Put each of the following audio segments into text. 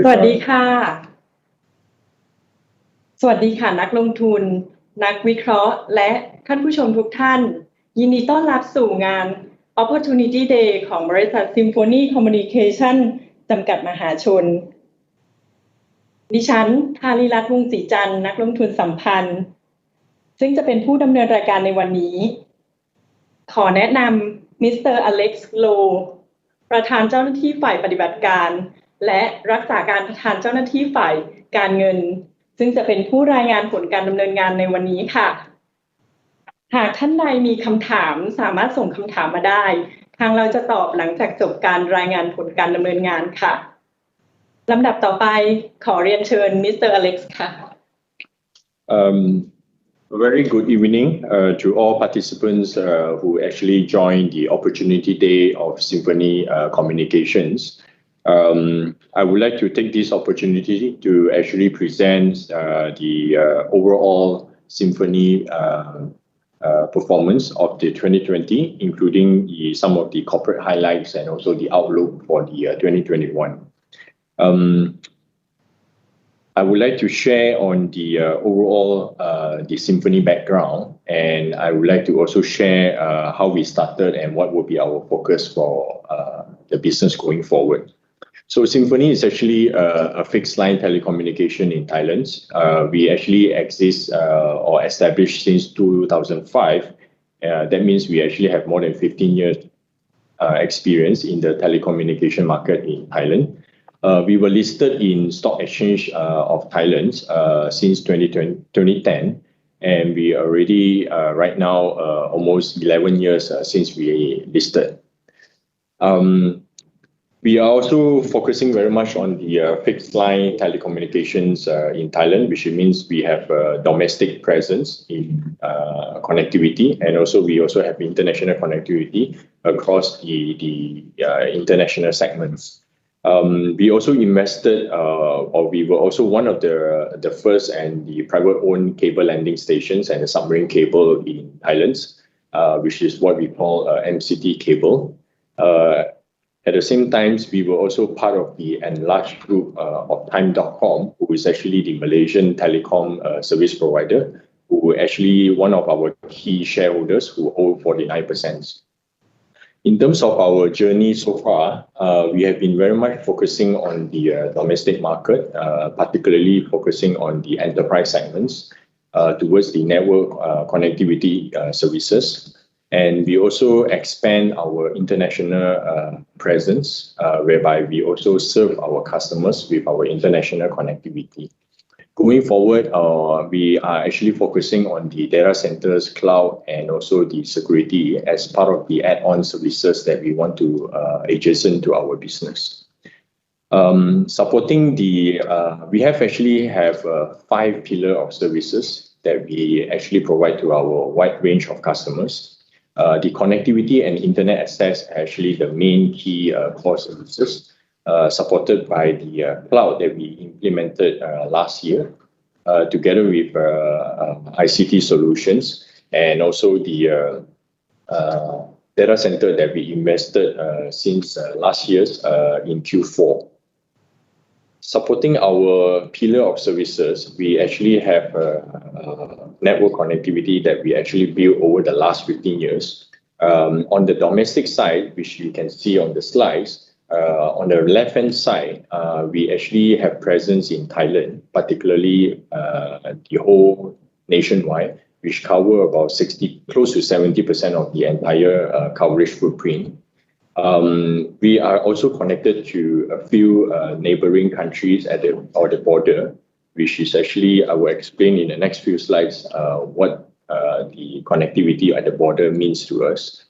สวัสดีค่ะสวัสดีค่ะนักลงทุนนักวิเคราะห์และท่านผู้ชมทุกท่านยินดีต้อนรับสู่งาน Opportunity Day ของบริษัท Symphony Communication จำกัดมหาชนดิฉันธาริรัตน์วงศ์ศรีจันทร์นักลงทุนสัมพันธ์ซึ่งจะเป็นผู้ดำเนินรายการในวันนี้ขอแนะนำมิสเตอร์อเล็กซ์โลประธานเจ้าหน้าที่ฝ่ายปฏิบัติการและรักษาการประธานเจ้าหน้าที่ฝ่ายการเงินซึ่งจะเป็นผู้รายงานผลการดำเนินงานในวันนี้ค่ะหากท่านใดมีคำถามสามารถส่งคำถามมาได้ทางเราจะตอบหลังจากจบการรายงานผลการดำเนินงานค่ะลำดับต่อไปขอเรียนเชิญมิสเตอร์อเล็กซ์ค่ะA very good evening to all participants who actually joined the Opportunity Day of Symphony Communications. I would like to take this opportunity to actually present the overall Symphony performance of the 2020, including some of the corporate highlights and also the outlook for the 2021. I would like to share on the overall the Symphony background, and I would like to also share how we started and what will be our focus for the business going forward. So Symphony is actually a fixed line telecommunication in Thailand. We actually exist or established since 2005. That means we actually have more than 15 years experience in the telecommunication market in Thailand. We were listed in Stock Exchange of Thailand since 2010, and we already right now almost 11 years since we listed. We are also focusing very much on the fixed line telecommunications in Thailand, which means we have a domestic presence in connectivity, and also we also have international connectivity across the international segments. We also invested, or we were also one of the first and the private-owned cable landing stations and the submarine cable in Thailand, which is what we call MCT cable. At the same time, we were also part of the enlarged group of Time.com, who is actually the Malaysian telecom service provider, who actually one of our key shareholders who hold 49%. In terms of our journey so far, we have been very much focusing on the domestic market, particularly focusing on the enterprise segments towards the network connectivity services. And we also expand our international presence, whereby we also serve our customers with our international connectivity. Going forward, we are actually focusing on the data centers, cloud, and also the security as part of the add-on services that we want to adjacent to our business. Supporting the, we have 5 pillars of services that we actually provide to our wide range of customers. The connectivity and internet access are actually the main key core services. Supported by the cloud that we implemented last year, together with ICT solutions, and also the data center that we invested since last year in Q4. Supporting our pillar of services, we actually have network connectivity that we actually built over the last 15 years. On the domestic side, which you can see on the slides, on the left-hand side, we actually have presence in Thailand, particularly the whole nationwide, which cover about close to 70% of the entire coverage footprint. We are also connected to a few neighboring countries at the border, which is actually, I will explain in the next few slides what the connectivity at the border means to us.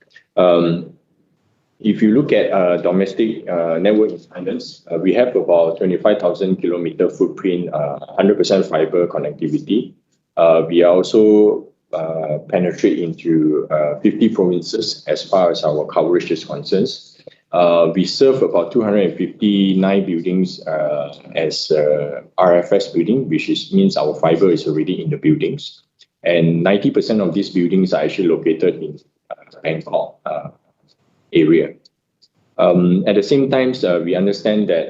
If you look at domestic network in Thailand, we have about 25,000 kilometer footprint, 100% fiber connectivity. We are also penetrate into 50 provinces as far as our coverage is concerned. We serve about 259 buildings as RFS building, which means our fiber is already in the buildings. And 90% of these buildings are actually located in Bangkok area. At the same time, we understand that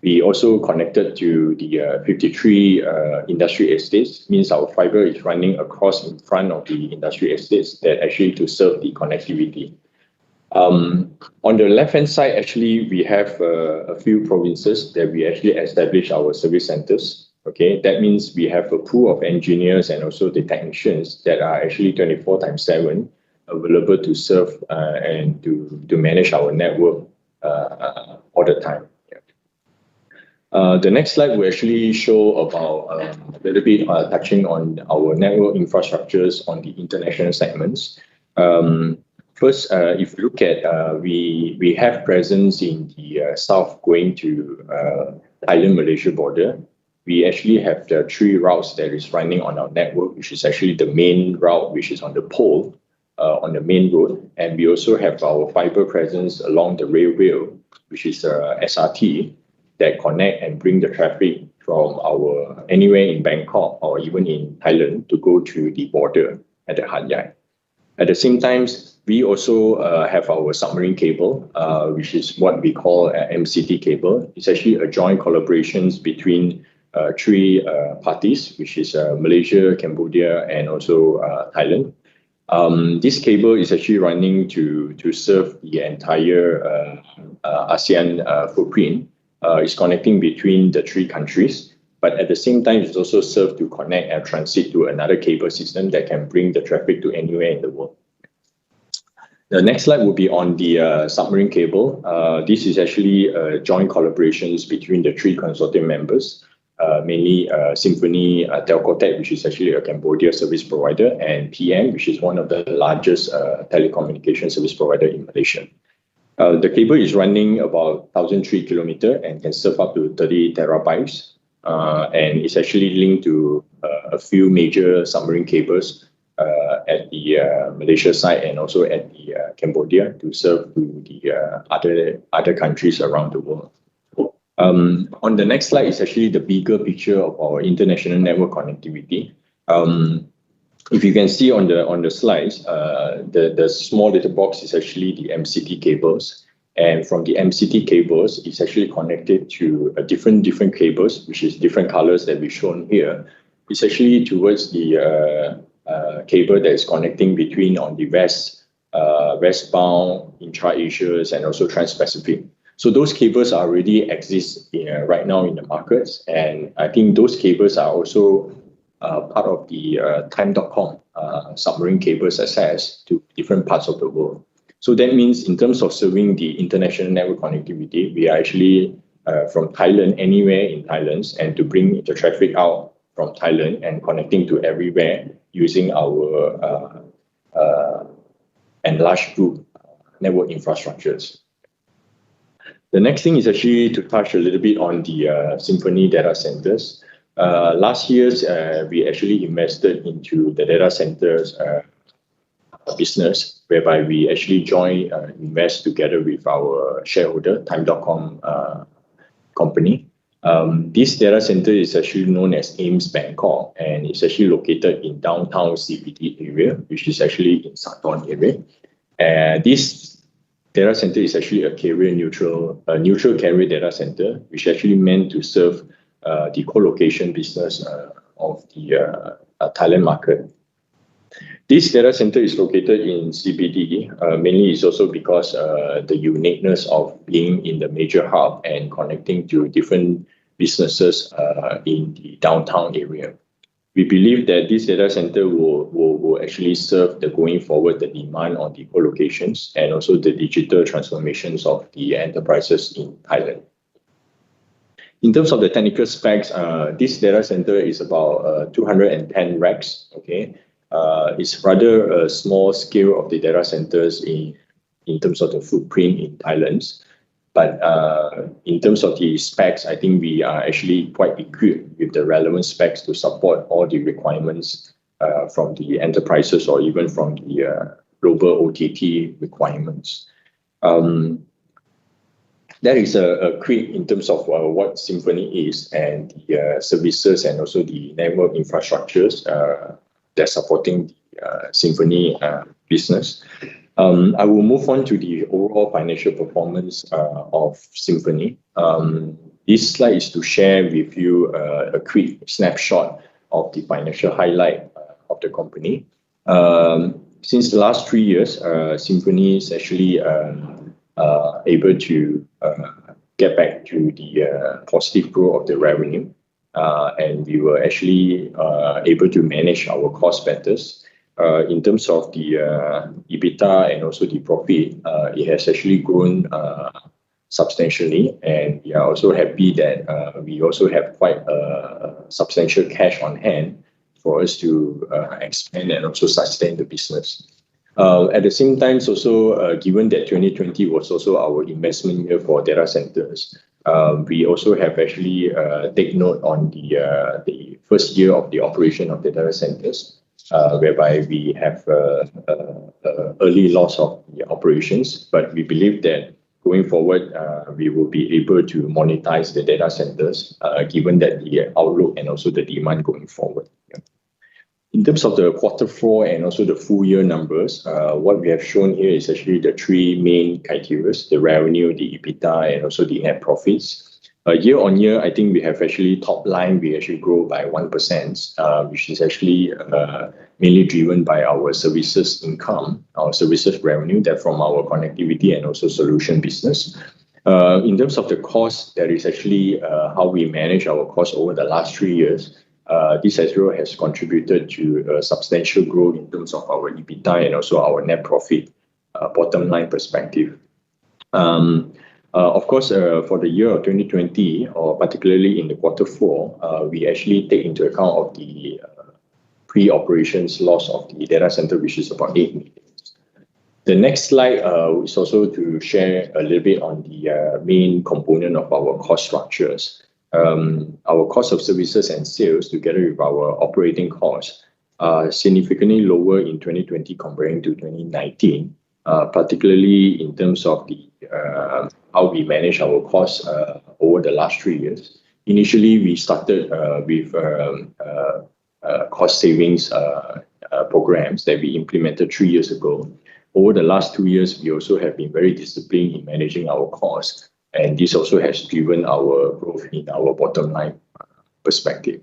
We also connected to the 53 industry estates, means our fiber is running across in front of the industry estates that actually to serve the connectivity. On the left-hand side, actually, we have a few provinces that we actually establish our service centers. Okay, that means we have a pool of engineers and also the technicians that are actually 24/7 available to serve and to manage our network all the time. The next slide will actually show about a little bit touching on our network infrastructures on the international segments. First, if you look at, we have presence in the south going to Thailand-Malaysia border. We actually have the 3 routes that is running on our network, which is actually the main route, which is on the pole, on the main road. And we also have our fiber presence along the railway, which is SRT, that connect and bring the traffic from our anywhere in Bangkok or even in Thailand to go to the border at the Hat Yai. At the same time, we also have our submarine cable, which is what we call MCT cable. It's actually a joint collaborations between 3 parties, which is Malaysia, Cambodia, and also Thailand. This cable is actually running to serve the entire ASEAN footprint. It's connecting between the 3 countries, but at the same time, it's also served to connect and transit to another cable system that can bring the traffic to anywhere in the world. The next slide will be on the submarine cable. This is actually joint collaborations between the 3 consortium members, mainly Symphony, Telcotech, which is actually a Cambodia service provider, and PM, which is one of the largest telecommunication service provider in Malaysia. The cable is running about 1,003 kilometers and can serve up to 30 terabytes. And it's actually linked to a few major submarine cables at the Malaysia side and also at the Cambodia to serve to the other countries around the world. On the next slide is actually the bigger picture of our international network connectivity. If you can see on the slides, the small little box is actually the MCT cables, and from the MCT cables, it's actually connected to different cables, which is different colors that we've shown here. It's actually towards the cable that is connecting between on the westbound, intra-Asia, and also trans-Pacific. So those cables already exist right now in the markets, and I think those cables are also part of the Time.com submarine cables access to different parts of the world. So that means in terms of serving the international network connectivity, we are actually from Thailand, anywhere in Thailand, and to bring the traffic out from Thailand and connecting to everywhere using our enlarged group network infrastructures. The next thing is actually to touch a little bit on the Symphony data centers. Last year, we actually invested into the data centers business, whereby we actually join invest together with our shareholder, Time.com company. This data center is actually known as AIMS Bangkok, and it's actually located in downtown CBD area, which is actually in Sathorn area. This data center is actually a neutral carrier data center, which is actually meant to serve the co-location business of the Thailand market. This data center is located in CBD. Mainly is also because the uniqueness of being in the major hub and connecting to different businesses in the downtown area. We believe that this data center will actually serve the going forward the demand on the co-locations and also the digital transformations of the enterprises in Thailand. In terms of the technical specs, this data center is about 210 racks. Okay, it's rather a small scale of the data centers in terms of the footprint in Thailand. But in terms of the specs, I think we are actually quite equipped with the relevant specs to support all the requirements from the enterprises or even from the global OTT requirements. That is a quick in terms of what Symphony is and the services and also the network infrastructures that's supporting the Symphony business. I will move on to the overall financial performance of Symphony. This slide is to share with you a quick snapshot of the financial highlight of the company. Since the last 3 years, Symphony is actually able to get back to the positive growth of the revenue. And we were actually able to manage our cost better. In terms of the EBITDA and also the profit, it has actually grown substantially, and we are also happy that we also have quite a substantial cash on hand for us to expand and also sustain the business. At the same time, also given that 2020 was also our investment year for data centers, we also have actually take note on the first year of the operation of the data centers, whereby we have early loss of the operations, but we believe that going forward, we will be able to monetize the data centers, given that the outlook and also the demand going forward. Yeah. In terms of the Q4 and also the full year numbers, what we have shown here is actually the 3 main criteria: the revenue, the EBITDA, and also the net profits. Year on year, I think we have actually top line, we actually grow by 1%, which is actually mainly driven by our services income, our services revenue, that from our connectivity and also solution business. In terms of the cost, that is actually how we manage our costs over the last 3 years. This as well has contributed to a substantial growth in terms of our EBITDA and also our net profit bottom line perspective. Of course, for the year of 2020, or particularly in the Q4, we actually take into account of the pre-operations loss of the data center, which is about 8 million. The next slide is also to share a little bit on the main component of our cost structures. Our cost of services and sales, together with our operating costs, are significantly lower in 2020 comparing to 2019, particularly in terms of the how we manage our costs over the last 3 years. Initially, we started with cost savings programs that we implemented 3 years ago. Over the last 2 years, we also have been very disciplined in managing our costs, and this also has driven our growth in our bottom line perspective.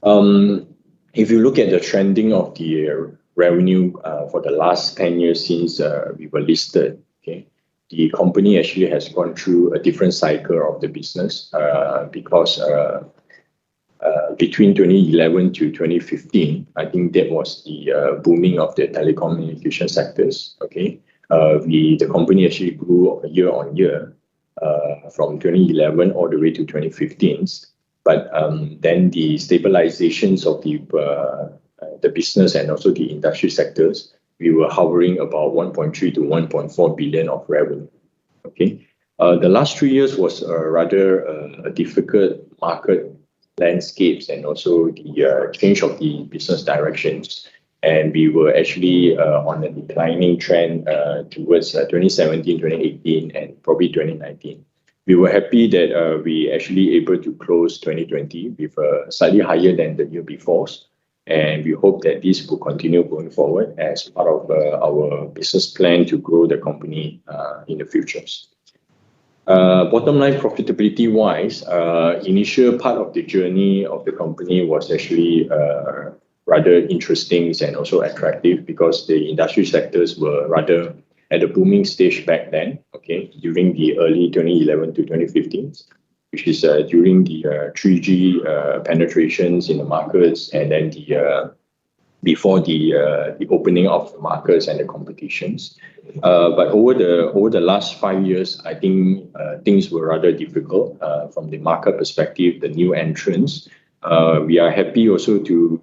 If you look at the trending of the revenue for the last 10 years since we were listed, okay, the company actually has gone through a different cycle of the business because between 2011 to 2015, I think that was the booming of the telecommunication sectors. Okay, the company actually grew year on year from 2011 all the way to 2015. But then the stabilizations of the business and also the industry sectors, we were hovering about 1.3 to 1.4 billion of revenue. Okay, the last 3 years was rather a difficult market landscapes and also the change of the business directions, and we were actually on a declining trend towards 2017, 2018, and probably 2019. We were happy that we actually able to close 2020 with slightly higher than the year before, and we hope that this will continue going forward as part of our business plan to grow the company in the futures. Bottom line profitability wise, initial part of the journey of the company was actually rather interesting and also attractive because the industry sectors were rather at a booming stage back then, okay, during the early 2011 to 2015, which is during the 3G penetrations in the markets, and then before the opening of the markets and the competitions. But over the last 5 years, I think things were rather difficult from the market perspective, the new entrants. We are happy also to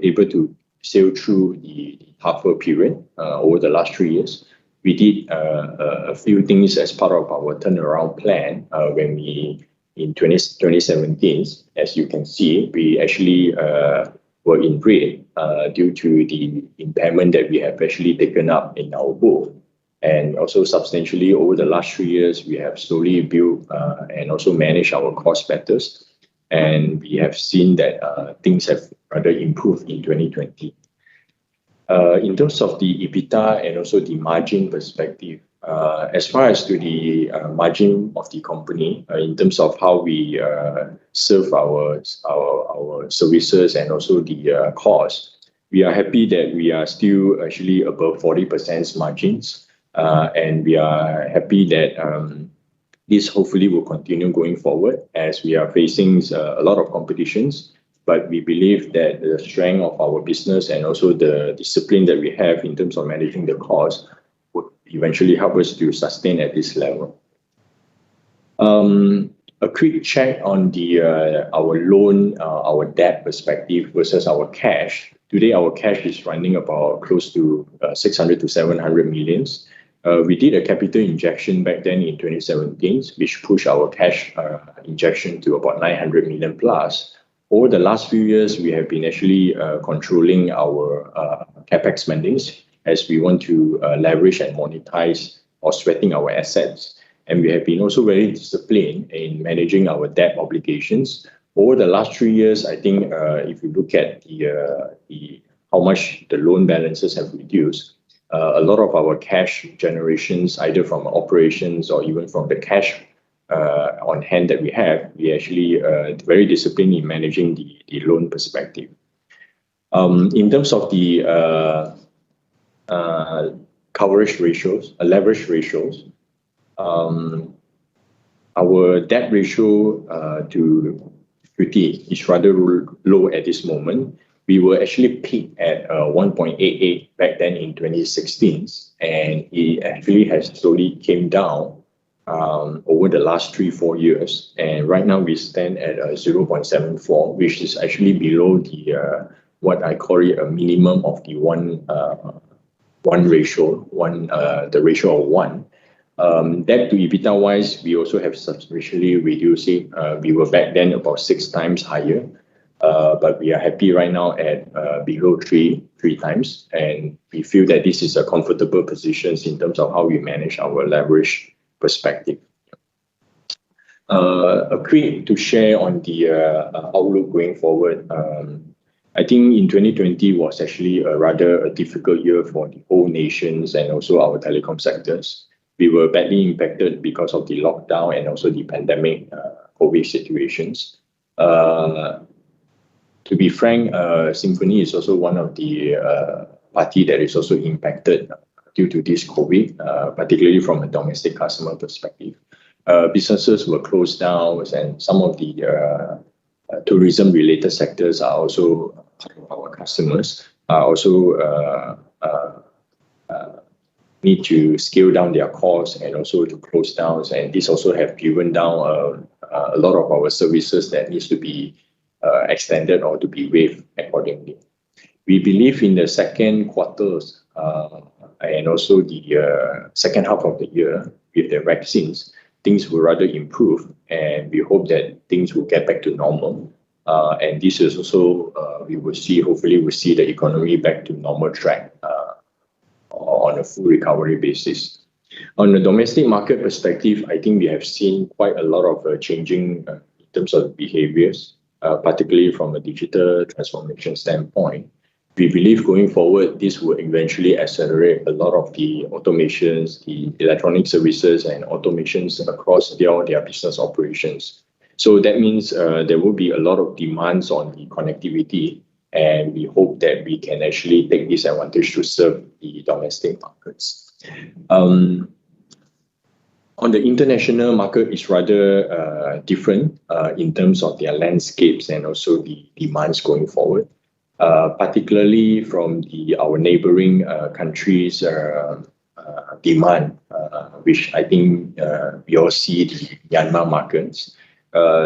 able to sail through the tougher period over the last 3 years. We did a few things as part of our turnaround plan when we in 2017, as you can see, we actually were in red due to the impairment that we have actually taken up in our book. And also substantially over the last 3 years, we have slowly built and also managed our cost better. And we have seen that things have rather improved in 2020. In terms of the EBITDA and also the margin perspective, As far as to the margin of the company, in terms of how we serve our services and also the cost, we are happy that we are still actually above 40% margins, and we are happy that this hopefully will continue going forward as we are facing a lot of competitions. But we believe that the strength of our business and also the discipline that we have in terms of managing the cost would eventually help us to sustain at this level. A quick check on our loan, our debt perspective versus our cash. Today, our cash is running about close to 600 to 700 millions. We did a capital injection back then in 2017, which pushed our cash injection to about 900 million plus. Over the last few years, we have been actually controlling our capex spendings as we want to leverage and monetize or sweating our assets. And we have been also very disciplined in managing our debt obligations. Over the last 3 years, I think if you look at how much the loan balances have reduced, a lot of our cash generations, either from operations or even from the cash on hand that we have, we actually very disciplined in managing the loan perspective. In terms of the coverage ratios, leverage ratios, our debt ratio to equity is rather low at this moment. We were actually peaked at 1.88 back then in 2016, and it actually has slowly came down over the last 3-4 years. And right now we stand at 0.74, which is actually below the what I call it a minimum of the one ratio, the ratio of 1. Debt to EBITDA wise, we also have substantially reduced it. We were back then about 6 times higher. But we are happy right now at below 3 times, and we feel that this is a comfortable position in terms of how we manage our leverage perspective. A quick to share on the outlook going forward. I think in 2020 was actually rather a difficult year for the whole nations and also our telecom sectors. We were badly impacted because of the lockdown and also the pandemic COVID situations. To be frank, Symphony is also one of the party that is also impacted due to this COVID, particularly from a domestic customer perspective. Businesses were closed down, and some of the tourism-related sectors are also our customers are also need to scale down their costs and also to close down, and this also have driven down a lot of our services that needs to be extended or to be waived accordingly. We believe in the second quarters and also the second half of the year with the vaccines, things will rather improve, and we hope that things will get back to normal. And this is also, we will see, hopefully we'll see the economy back to normal track on a full recovery basis. On the domestic market perspective, I think we have seen quite a lot of changing in terms of behaviors. Particularly from a digital transformation standpoint. We believe going forward, this will eventually accelerate a lot of the automations, the electronic services and automations across their business operations. So that means there will be a lot of demands on the connectivity, and we hope that we can actually take this advantage to serve the domestic markets. On the international market, it's rather different in terms of their landscapes and also the demands going forward, particularly from our neighboring countries' demand, which I think we all see the Myanmar markets.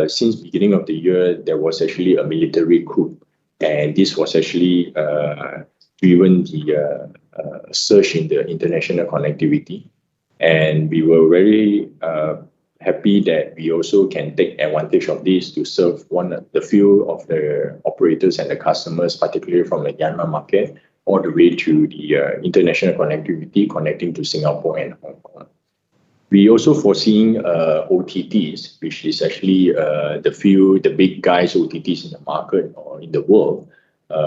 Since beginning of the year, there was actually a military coup, and this was actually driven the surge in the international connectivity. And we were very happy that we also can take advantage of this to serve the few of the operators and the customers, particularly from the Myanmar market, all the way to the international connectivity connecting to Singapore and Hong Kong. We also foreseeing OTTs, which is actually the big guys OTTs in the market or in the world,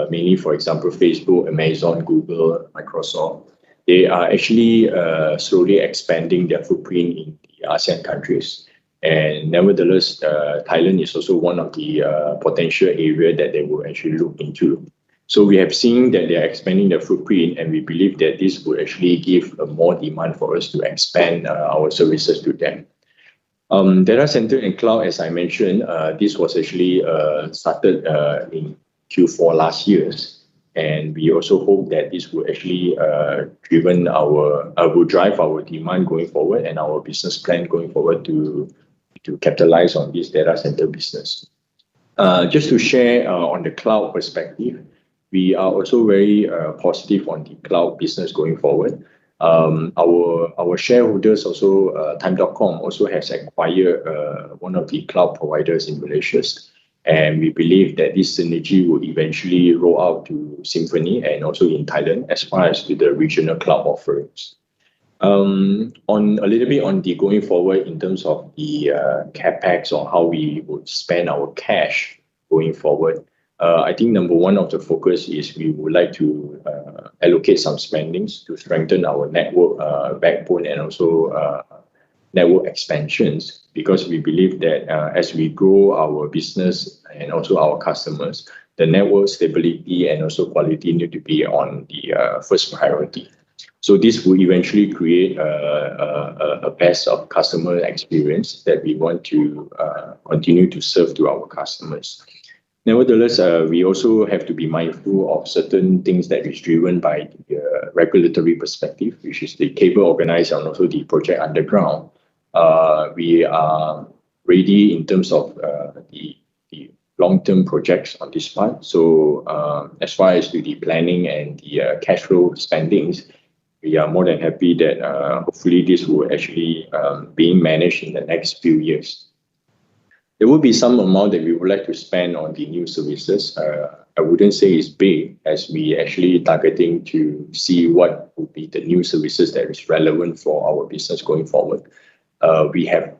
mainly, for example, Facebook, Amazon, Google, Microsoft. They are actually slowly expanding their footprint in the ASEAN countries. And nevertheless, Thailand is also one of the potential area that they will actually look into. So we have seen that they are expanding their footprint, and we believe that this will actually give more demand for us to expand our services to them. Data center and cloud, as I mentioned, this was actually started in Q4 last year. And we also hope that this will actually will drive our demand going forward and our business plan going forward to capitalize on this data center business. Just to share on the cloud perspective, we are also very positive on the cloud business going forward. Our shareholders also, Time.com also has acquired one of the cloud providers in Malaysia. And we believe that this synergy will eventually roll out to Symphony and also in Thailand as far as to the regional cloud offerings. On a little bit on the going forward in terms of the capex or how we would spend our cash going forward. I think number one of the focus is we would like to allocate some spendings to strengthen our network backbone and also network expansions, because we believe that as we grow our business and also our customers, the network stability and also quality need to be on the first priority. So this will eventually create a best of customer experience that we want to continue to serve to our customers. Nevertheless, we also have to be mindful of certain things that is driven by the regulatory perspective, which is the cable organizer and also the project underground. We are ready in terms of the long-term projects on this part. So as far as to the planning and the cash flow spendings, we are more than happy that hopefully this will actually being managed in the next few years. There will be some amount that we would like to spend on the new services. I wouldn't say it's big, as we actually targeting to see what would be the new services that is relevant for our business going forward. We have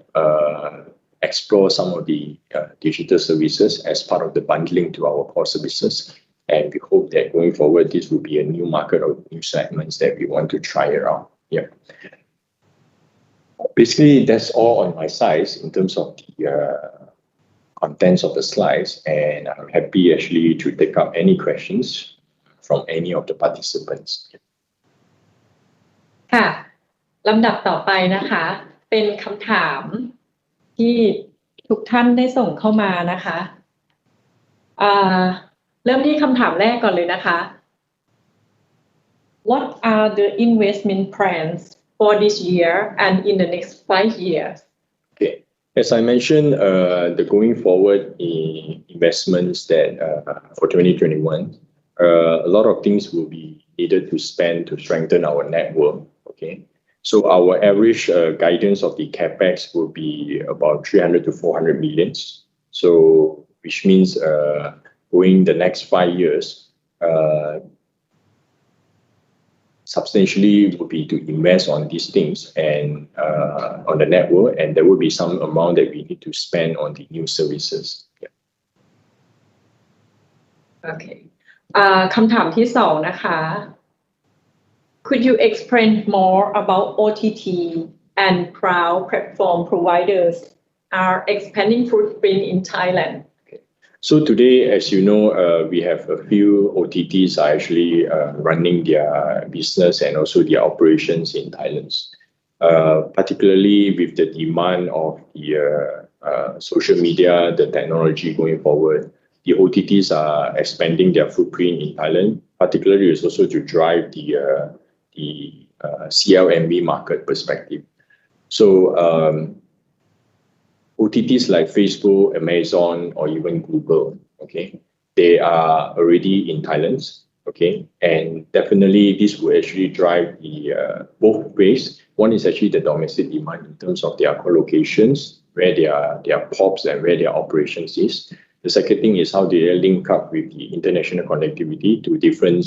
explored some of the digital services as part of the bundling to our core services. And we hope that going forward, this will be a new market or new segments that we want to try around. Yeah. Basically, that's all on my side in terms of the contents of the slides, and I'm happy actually to take up any questions from any of the participants. ค่ะลำดับต่อไปนะคะเป็นคำถามที่ทุกท่านได้ส่งเข้ามานะคะเริ่มที่คำถามแรกก่อนเลยนะคะ What are the investment plans for this year and in the next 5 years? Okay. As I mentioned, the going forward investments that for 2021, a lot of things will be needed to spend to strengthen our network. Okay, so our average guidance of the capex will be about 300 to 400 millions. So which means going the next 5 years, substantially will be to invest on these things and on the network, and there will be some amount that we need to spend on the new services. Yeah. Okay. คำถามที่สองนะคะ Could you explain more about OTT and cloud platform providers are expanding footprint in Thailand? So today, as you know, we have a few OTTs are actually running their business and also their operations in Thailand. Particularly with the demand of the social media, the technology going forward, the OTTs are expanding their footprint in Thailand. Particularly, is also to drive the CLMV market perspective. So OTTs like Facebook, Amazon, or even Google, okay, they are already in Thailand, okay, and definitely this will actually drive the both ways. One is actually the domestic demand in terms of their co-locations, where their POPs and where their operations is. The second thing is how they link up with the international connectivity to different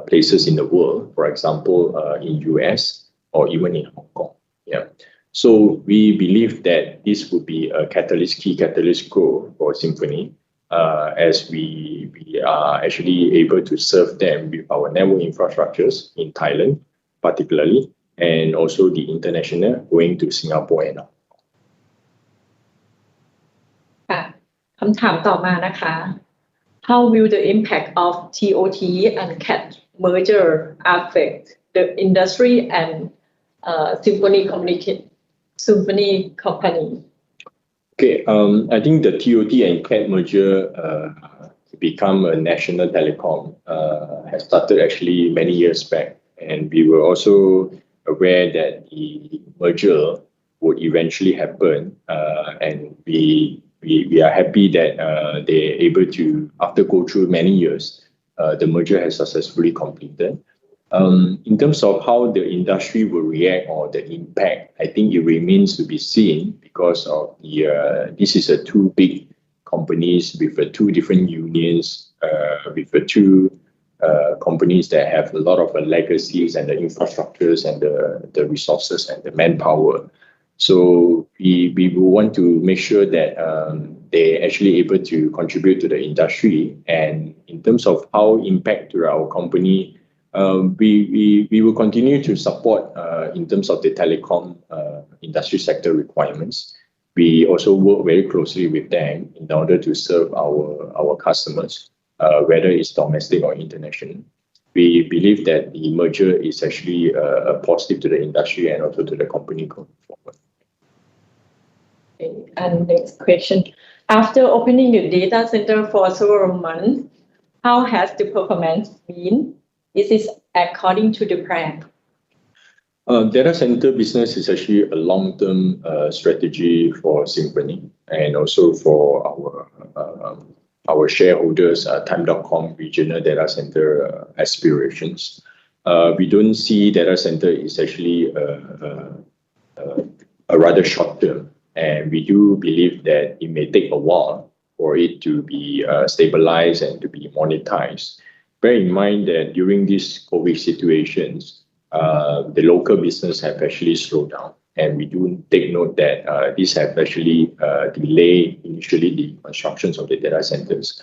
places in the world, for example, in US or even in Hong Kong. Yeah. So we believe that this would be a key catalyst growth for Symphony. as we are actually able to serve them with our network infrastructures in Thailand, particularly, and also the international going to Singapore and ค่ะคำถามต่อมานะคะ How will the impact of TOT and CAT merger affect the industry and Symphony company? Okay, I think the TOT and CAT merger to become a national telecom has started actually many years back, and we were also aware that the merger would eventually happen, and we are happy that they're able to, after go through many years, the merger has successfully completed. In terms of how the industry will react or the impact, I think it remains to be seen because of this is a two big companies with two different unions, with two companies that have a lot of legacies and the infrastructures and the resources and the manpower. So we will want to make sure that they're actually able to contribute to the industry. And in terms of how impact to our company, we will continue to support in terms of the telecom industry sector requirements. We also work very closely with them in order to serve our customers, whether it's domestic or international. We believe that the merger is actually a positive to the industry and also to the company going forward. Okay, and next question. After opening the data center for several months, how has the performance been? Is this according to the plan? Data center business is actually a long-term strategy for Symphony and also for our shareholders, Time.com regional data center aspirations. We don't see data center is actually a rather short term, and we do believe that it may take a while for it to be stabilized and to be monetized. Bear in mind that during these COVID situations, the local business have actually slowed down, and we do take note that these have actually delayed initially the constructions of the data centers.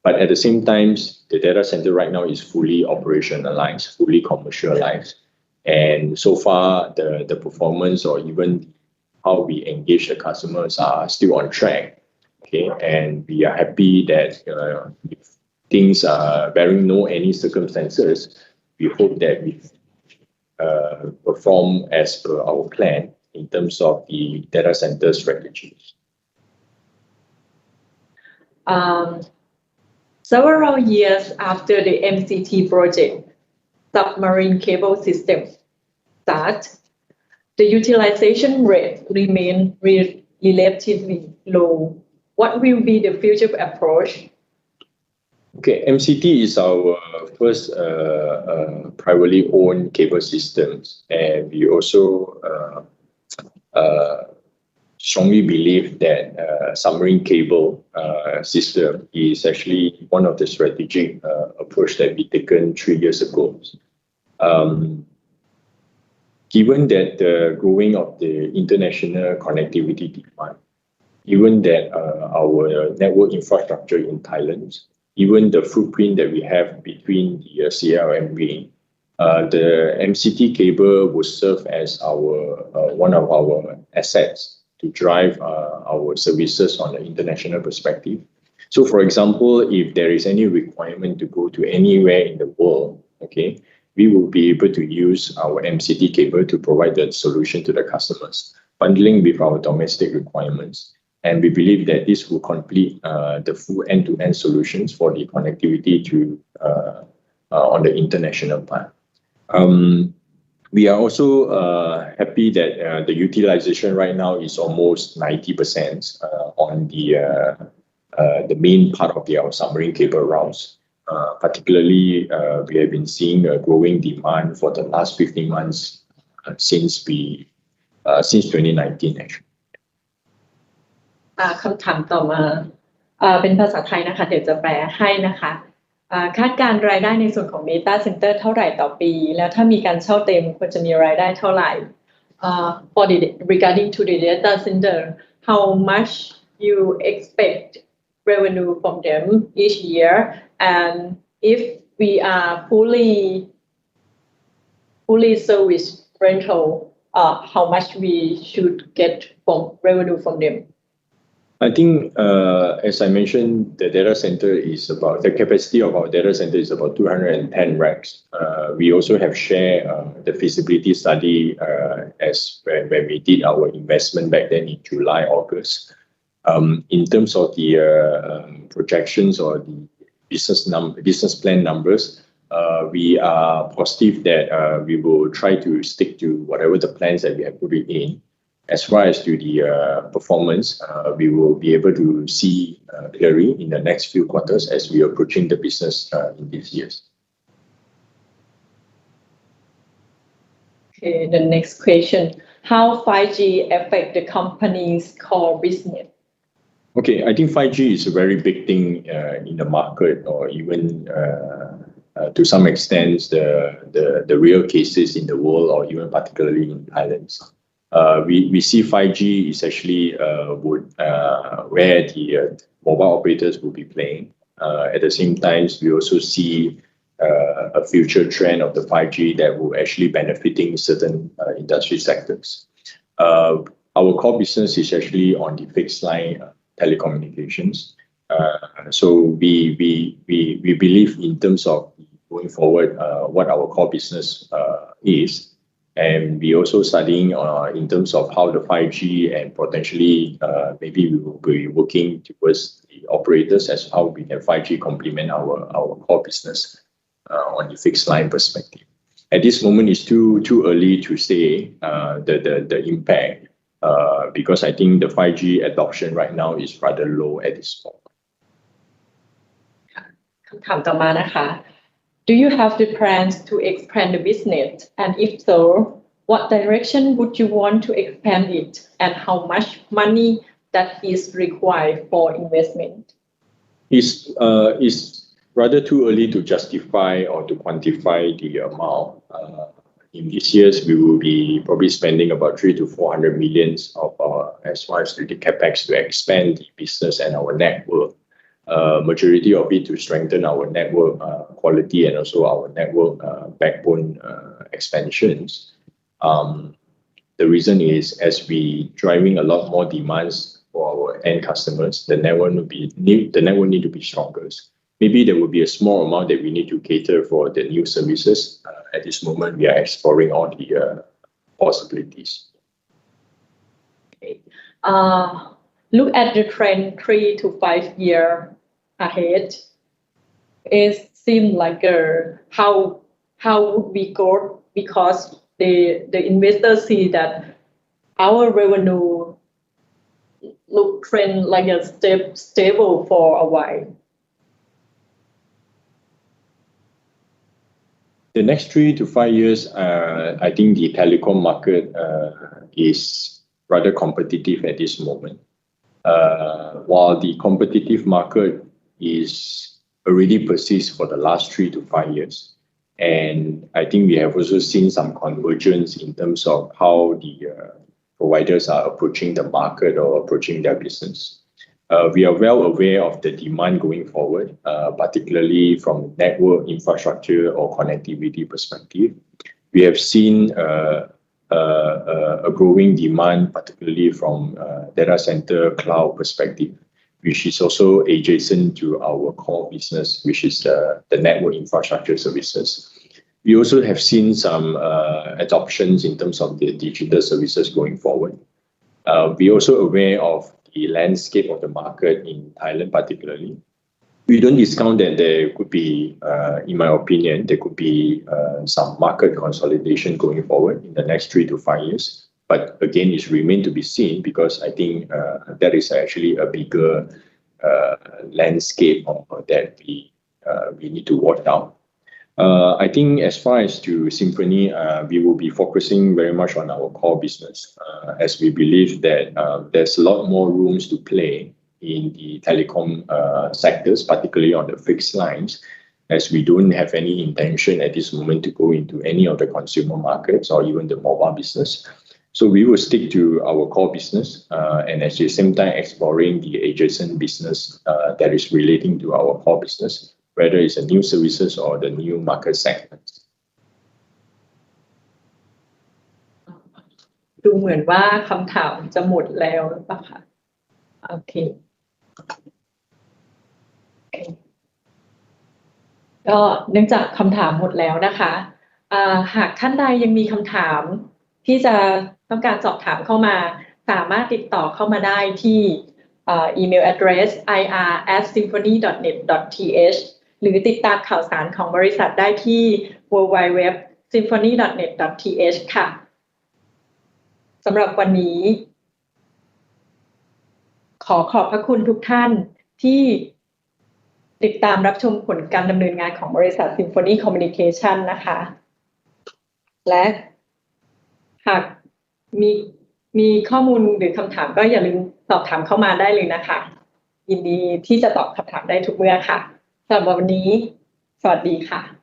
But at the same time, the data center right now is fully operationalized, fully commercialized, and so far the performance or even how we engage the customers are still on track. Okay, and we are happy that if things are bearing no any circumstances, we hope that we perform as per our plan in terms of the data center strategies. Several years after the MCT project, Submarine Cable system start, the utilization rate remain relatively low. What will be the future approach? Okay, MCT is our first privately owned cable systems, and we also strongly believe that submarine cable system is actually one of the strategic approach that we taken 3 years ago. Given that the growing of the international connectivity demand, given that our network infrastructure in Thailand, even the footprint that we have between the CL and Wing, the MCT cable will serve as one of our assets to drive our services on the international perspective. So, for example, if there is any requirement to go to anywhere in the world, okay, we will be able to use our MCT cable to provide that solution to the customers, bundling with our domestic requirements. And we believe that this will complete the full end-to-end solutions for the connectivity to on the international plan. We are also happy that the utilization right now is almost 90% on the main part of our submarine cable routes. Particularly, we have been seeing a growing demand for the last 15 months since 2019 actually. คำถามต่อมาเป็นภาษาไทยนะคะเดี๋ยวจะแปลให้นะคะคาดการรายได้ในส่วนของ Data Center เท่าไหร่ต่อปีแล้วถ้ามีการเช่าเต็มควรจะมีรายได้เท่าไหร่ regarding to the data center how much you expect revenue from them each year, and if we are fully service rental, how much we should get from revenue from them? I think, as I mentioned, the capacity of our data center is about 210 racks. We also have shared the feasibility study when we did our investment back then in July, August. In terms of the projections or the business plan numbers, we are positive that we will try to stick to whatever the plans that we have put it in. As far as to the performance, we will be able to see clearly in the next few quarters as we are approaching the business in these years. Okay, the next question. How 5G affect the company's core business? Okay, I think 5G is a very big thing in the market, or even to some extent the real cases in the world, or even particularly in Thailand. We see 5G is actually where the mobile operators will be playing. At the same time, we also see a future trend of the 5G that will actually benefiting certain industry sectors. Our core business is actually on the fixed line telecommunications. So we believe in terms of going forward what our core business is. And we also studying in terms of how the 5G and potentially maybe we will be working towards the operators as how we can 5G complement our core business on the fixed line perspective. At this moment, it's too early to say the impact because I think the 5G adoption right now is rather low at this point. คำถามต่อมานะคะ Do you have the plans to expand the business? And if so, what direction would you want to expand it? And how much money that is required for investment? It's rather too early to justify or to quantify the amount. In these years, we will be probably spending about 300 to 400 million of as far as the capex to expand the business and our network. Majority of it to strengthen our network quality and also our network backbone expansions. The reason is as we driving a lot more demands for our end customers, the network need to be stronger. Maybe there will be a small amount that we need to cater for the new services. At this moment, we are exploring all the possibilities. Okay. Look at the trend 3 to 5 years ahead. It seems like how we go because the investors see that our revenue look trend like a stable for a while. The next 3 to 5 years, I think the telecom market is rather competitive at this moment. While the competitive market is already persist for the last 3 to 5 years. And I think we have also seen some convergence in terms of how the providers are approaching the market or approaching their business. We are well aware of the demand going forward, particularly from network infrastructure or connectivity perspective. We have seen a growing demand, particularly from data center cloud perspective, which is also adjacent to our core business, which is the network infrastructure services. We also have seen some adoptions in terms of the digital services going forward. We also aware of the landscape of the market in Thailand particularly. We don't discount that there could be, in my opinion, there could be some market consolidation going forward in the next 3 to 5 years. But again, it's remain to be seen because I think that is actually a bigger landscape that we need to watch out. I think as far as to Symphony, we will be focusing very much on our core business as we believe that there's a lot more rooms to play in the telecom sectors, particularly on the fixed lines, as we don't have any intention at this moment to go into any of the consumer markets or even the mobile business. So we will stick to our core business and at the same time exploring the adjacent business that is relating to our core business, whether it's a new services or the new market segments. ดูเหมือนว่าคำถามจะหมดแล้วหรือเปล่าคะโอเคก็เนื่องจากคำถามหมดแล้วนะคะหากท่านใดยังมีคำถามที่จะต้องการสอบถามเข้ามาสามารถติดต่อเข้ามาได้ที่อีเมล address ir@symphony.net.th หรือติดตามข่าวสารของบริษัทได้ที่ www.symphony.net.th ค่ะสำหรับวันนี้ขอบพระคุณทุกท่านที่ติดตามรับชมผลการดำเนินงานของบริษัท Symphony Communication นะคะและหากมีข้อมูลหรือคำถามก็อย่าลืมสอบถามเข้ามาได้เลยนะคะยินดีที่จะตอบคำถามได้ทุกเมื่อค่ะสำหรับวันนี้สวัสดีค่ะ